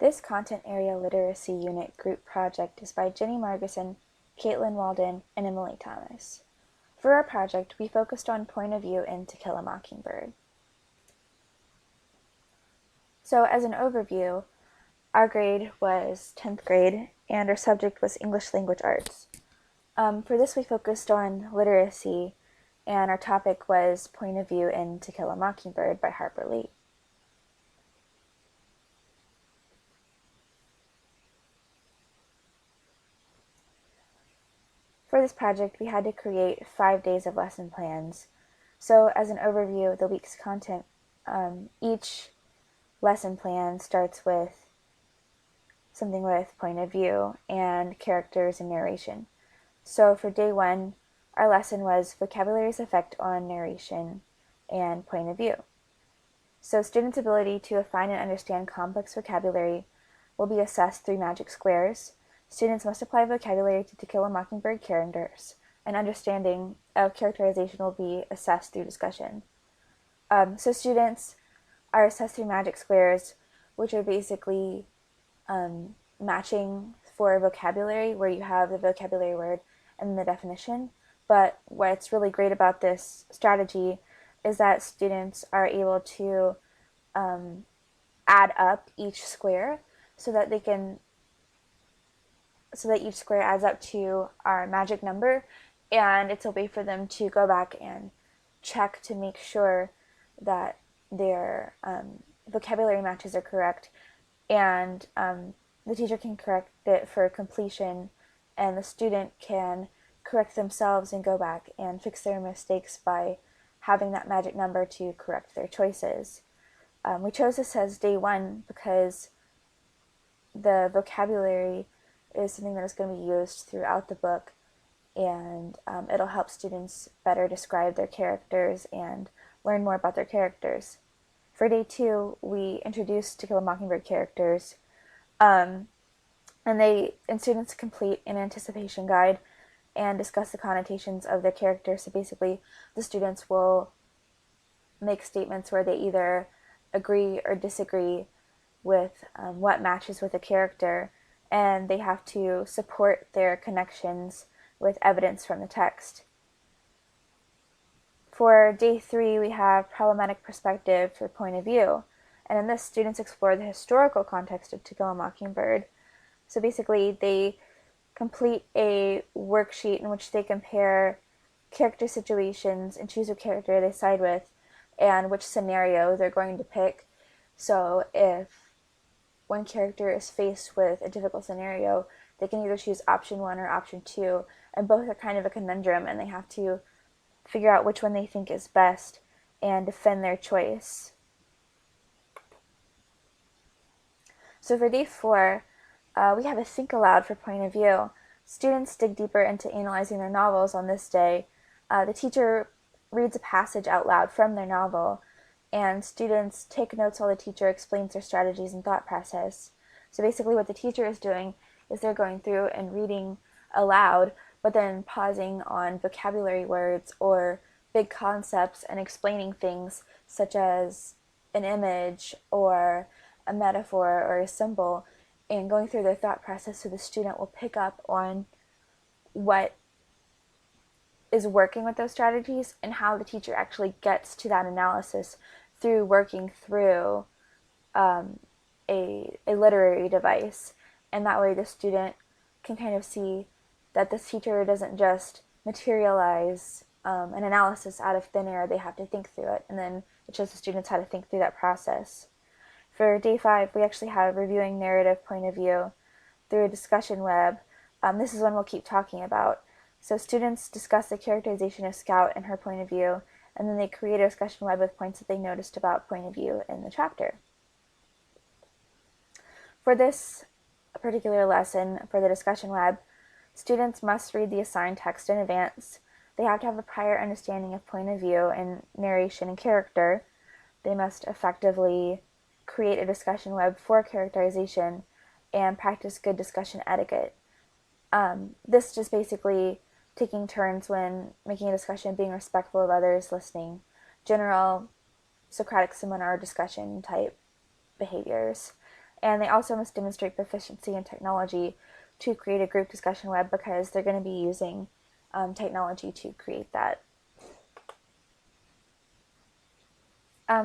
This Content Area Literacy Unit group project is by Jenni Margeson, Katlyn, Walden, and Emily Thomas. For our project, we focused on point of view in To Kill a Mockingbird. So as an overview, our grade was 10th grade, and our subject was English Language Arts. For this, we focused on literacy, and our topic was Point of View in To Kill a Mockingbird by Harper Lee. For this project, we had to create 5 days of lesson plans. So as an overview of the week's content, each lesson plan starts with something with point of view and characters and narration. So for day 1, our lesson was vocabulary's effect on narration and point of view. So students' ability to define and understand complex vocabulary will be assessed through magic squares. Students must apply vocabulary to Kill a Mockingbird characters, and understanding of characterization will be assessed through discussion. So students are assessed through magic squares, which are basically matching for vocabulary, where you have the vocabulary word and the definition. But what's really great about this strategy is that students are able to add up each square so that each square adds up to our magic number, and it's a way for them to go back and check to make sure that their vocabulary matches are correct, and the teacher can correct it for completion, and the student can correct themselves and go back and fix their mistakes by having that magic number to correct their choices. We chose this as day 1 because the vocabulary is something that is going to be used throughout the book, and it'll help students better describe their characters and learn more about their characters. For day 2, we introduced To Kill a Mockingbird characters, and students complete an anticipation guide and discuss the connotations of their characters. So basically, the students will make statements where they either agree or disagree with what matches with a character, and they have to support their connections with evidence from the text. For day 3, we have problematic perspective for point of view, and in this, students explore the historical context of To Kill a Mockingbird. So basically, they complete a worksheet in which they compare character situations and choose a character they side with and which scenario they're going to pick. So if one character is faced with a difficult scenario, they can either choose option 1 or option 2, and both are kind of a conundrum, and they have to figure out which one they think is best and defend their choice. So for day 4, we have a think aloud for point of view. Students dig deeper into analyzing their novels on this day. The teacher reads a passage out loud from their novel, and students take notes while the teacher explains their strategies and thought process. So basically what the teacher is doing is they're going through and reading aloud, but then pausing on vocabulary words or big concepts and explaining things such as an image or a metaphor or a symbol, and going through their thought process so the student will pick up on what is working with those strategies and how the teacher actually gets to that analysis through working through a literary device. And that way the student can kind of see that this teacher doesn't just materialize an analysis out of thin air. They have to think through it, and then it shows the students how to think through that process. For day 5, we actually have reviewing narrative point of view through a discussion web. This is one we'll keep talking about. So students discuss the characterization of Scout and her point of view, and then they create a discussion web with points that they noticed about point of view in the chapter. For this particular lesson, for the discussion web, students must read the assigned text in advance. They have to have a prior understanding of point of view and narration and character. They must effectively create a discussion web for characterization and practice good discussion etiquette. This just basically taking turns when making a discussion, being respectful of others, listening, general Socratic seminar discussion type behaviors. And they also must demonstrate proficiency in technology to create a group discussion web, because they're going to be using technology to create that.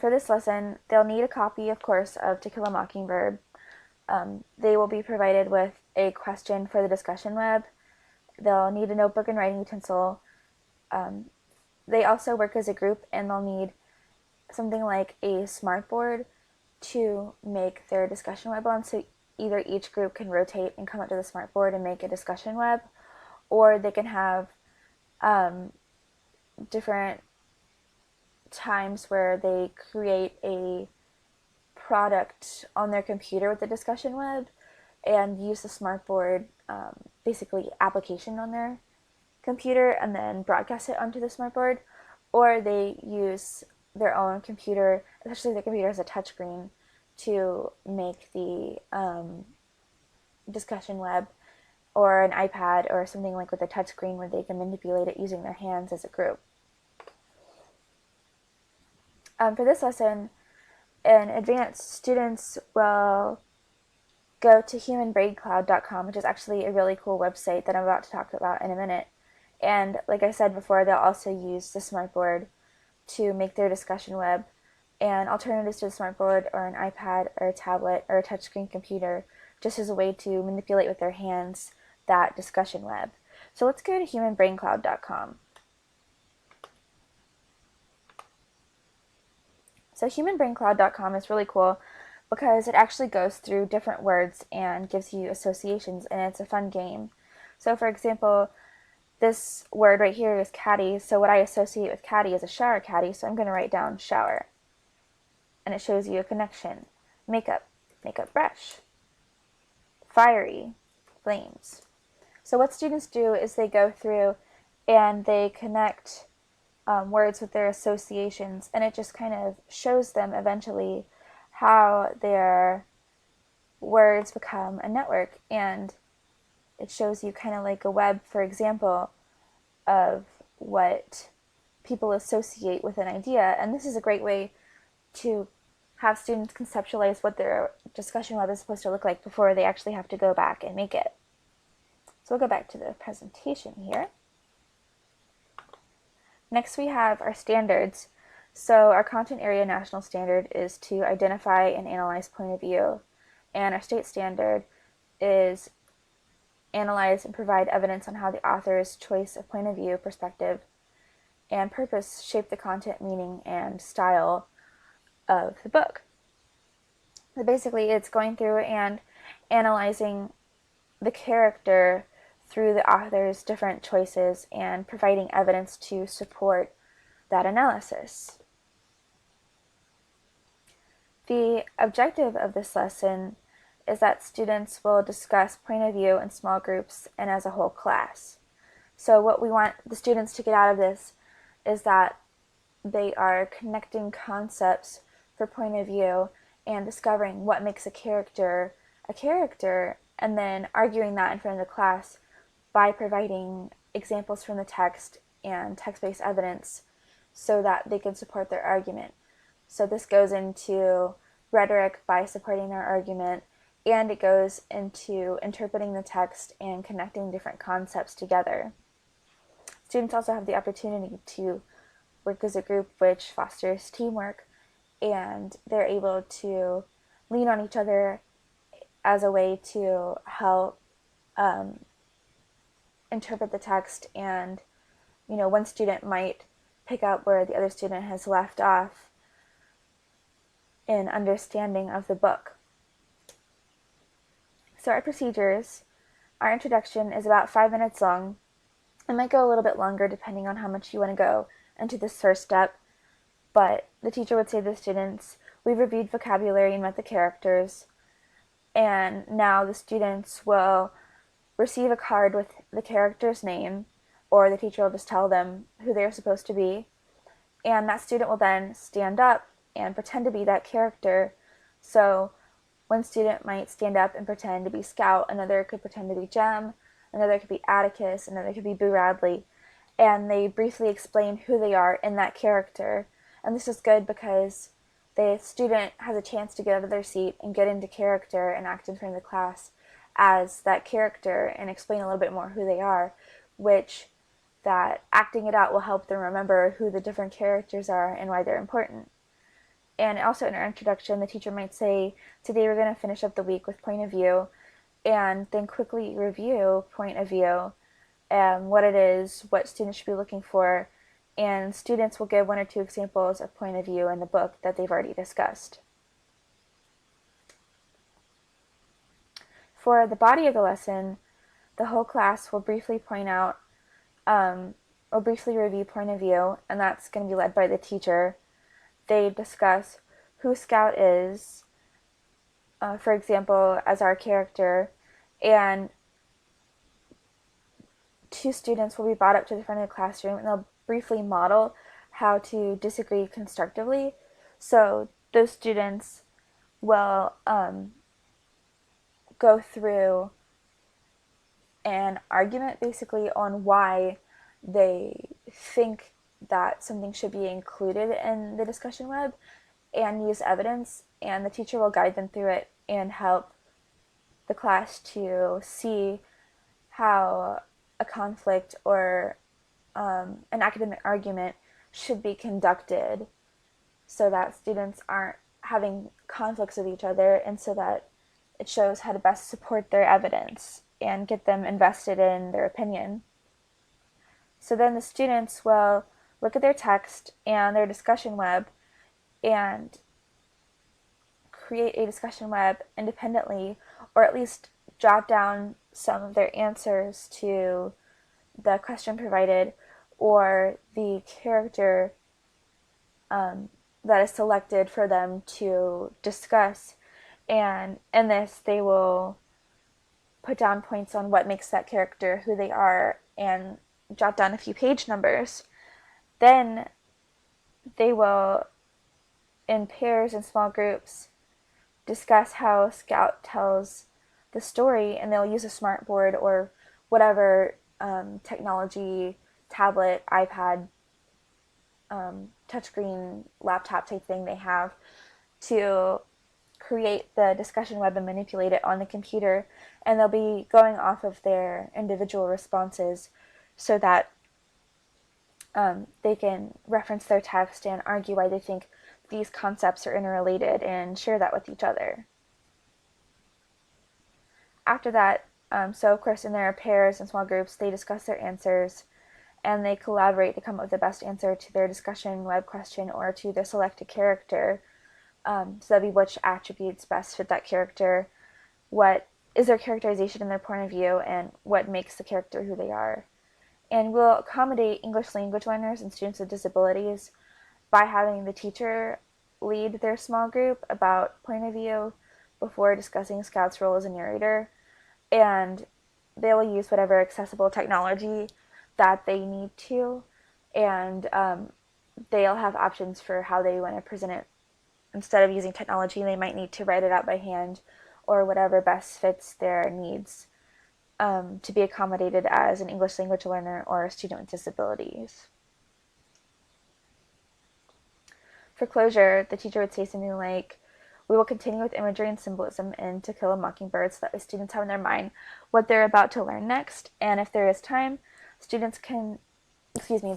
For this lesson, they'll need a copy, of course, of To Kill a Mockingbird. They will be provided with a question for the discussion web. They'll need a notebook and writing utensil. They also work as a group, and they'll need something like a smartboard to make their discussion web on. So either each group can rotate and come up to the smartboard and make a discussion web, or they can have different times where they create a product on their computer with the discussion web and use the smartboard, basically application on their computer, and then broadcast it onto the smartboard. Or they use their own computer, especially if the computer has a touchscreen, to make the discussion web, or an iPad or something like with a touchscreen where they can manipulate it using their hands as a group. For this lesson, in advance, students will go to humanbraidcloud.com, which is actually a really cool website that I'm about to talk about in a minute. And like I said before, they'll also use the smartboard to make their discussion web. And alternatives to the smartboard or an iPad or a tablet or a touchscreen computer, just as a way to manipulate with their hands that discussion web. So let's go to humanbraincloud.com. So humanbraincloud.com is really cool because it actually goes through different words and gives you associations, and it's a fun game. So for example, this word right here is caddy. So what I associate with caddy is a shower caddy. So I'm going to write down shower. And it shows you a connection. Makeup, makeup brush. Fiery, flames. So what students do is they go through and they connect words with their associations, and it just kind of shows them eventually how their words become a network, and it shows you kind of like a web, for example, of what people associate with an idea. And this is a great way to have students conceptualize what their discussion web is supposed to look like before they actually have to go back and make it. So we'll go back to the presentation here. Next we have our standards. So our content area national standard is to identify and analyze point of view, and our state standard is analyze and provide evidence on how the author's choice of point of view, perspective, and purpose shape the content, meaning, and style of the book. So basically it's going through and analyzing the character through the author's different choices and providing evidence to support that analysis. The objective of this lesson is that students will discuss point of view in small groups and as a whole class. So what we want the students to get out of this is that they are connecting concepts for point of view and discovering what makes a character, and then arguing that in front of the class by providing examples from the text and text-based evidence so that they can support their argument. So this goes into rhetoric by supporting their argument, and it goes into interpreting the text and connecting different concepts together. Students also have the opportunity to work as a group, which fosters teamwork, and they're able to lean on each other as a way to help interpret the text. And one student might pick up where the other student has left off in understanding of the book. So our procedures, our introduction is about 5 minutes long. It might go a little bit longer depending on how much you want to go into this first step, but the teacher would say to the students, we've reviewed vocabulary and met the characters, and now the students will receive a card with the character's name, or the teacher will just tell them who they're supposed to be, and that student will then stand up and pretend to be that character. So one student might stand up and pretend to be Scout, another could pretend to be Jem, another could be Atticus, another could be Boo Radley, and they briefly explain who they are in that character. And this is good because the student has a chance to get out of their seat and get into character and act in front of the class as that character and explain a little bit more who they are, which that acting it out will help them remember who the different characters are and why they're important. And also in our introduction, the teacher might say, today we're going to finish up the week with point of view, and then quickly review point of view, what it is, what students should be looking for, and students will give 1 or 2 examples of point of view in the book that they've already discussed. For the body of the lesson, the whole class will briefly point out, or briefly review point of view, and that's going to be led by the teacher. They discuss who Scout is, for example, as our character, and 2 students will be brought up to the front of the classroom and they'll briefly model how to disagree constructively. So those students will go through an argument basically on why they think that something should be included in the discussion web and use evidence, and the teacher will guide them through it and help the class to see how a conflict or an academic argument should be conducted so that students aren't having conflicts with each other, and so that it shows how to best support their evidence and get them invested in their opinion. So then the students will look at their text and their discussion web and create a discussion web independently, or at least jot down some of their answers to the question provided or the character that is selected for them to discuss. And in this, they will put down points on what makes that character who they are and jot down a few page numbers. Then they will, in pairs and small groups, discuss how Scout tells the story, and they'll use a smartboard or whatever technology, tablet, iPad, touchscreen, laptop type thing they have to create the discussion web and manipulate it on the computer, and they'll be going off of their individual responses so that they can reference their text and argue why they think these concepts are interrelated and share that with each other. After that, so of course in their pairs and small groups, they discuss their answers and they collaborate to come up with the best answer to their discussion web question or to their selected character. So that'd be which attributes best fit that character, what is their characterization in their point of view, and what makes the character who they are. And we'll accommodate English language learners and students with disabilities by having the teacher lead their small group about point of view before discussing Scout's role as a narrator, and they will use whatever accessible technology that they need to, and they'll have options for how they want to present it. Instead of using technology, they might need to write it out by hand or whatever best fits their needs to be accommodated as an English language learner or a student with disabilities. For closure, the teacher would say something like, we will continue with imagery and symbolism in To Kill a Mockingbird so that the students have in their mind what they're about to learn next, and if there is time, the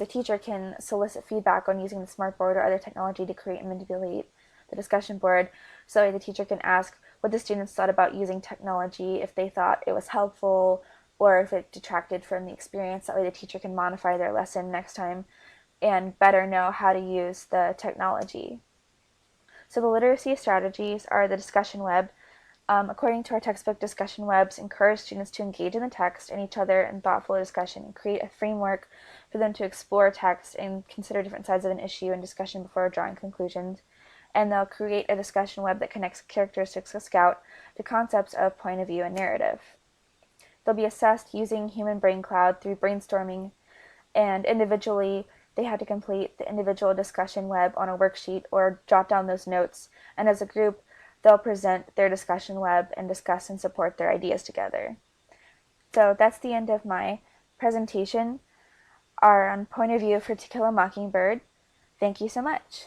teacher can solicit feedback on using the smartboard or other technology to create and manipulate the discussion board, so the teacher can ask what the students thought about using technology, if they thought it was helpful or if it detracted from the experience. That way the teacher can modify their lesson next time and better know how to use the technology. So the literacy strategies are the discussion web. According to our textbook, discussion webs encourage students to engage in the text and each other in thoughtful discussion and create a framework for them to explore text and consider different sides of an issue in discussion before drawing conclusions. And they'll create a discussion web that connects characteristics of Scout to concepts of point of view and narrative. They'll be assessed using Human Brain Cloud through brainstorming, and individually they had to complete the individual discussion web on a worksheet or jot down those notes, and as a group they'll present their discussion web and discuss and support their ideas together. So that's the end of my presentation on point of view for To Kill a Mockingbird. Thank you so much.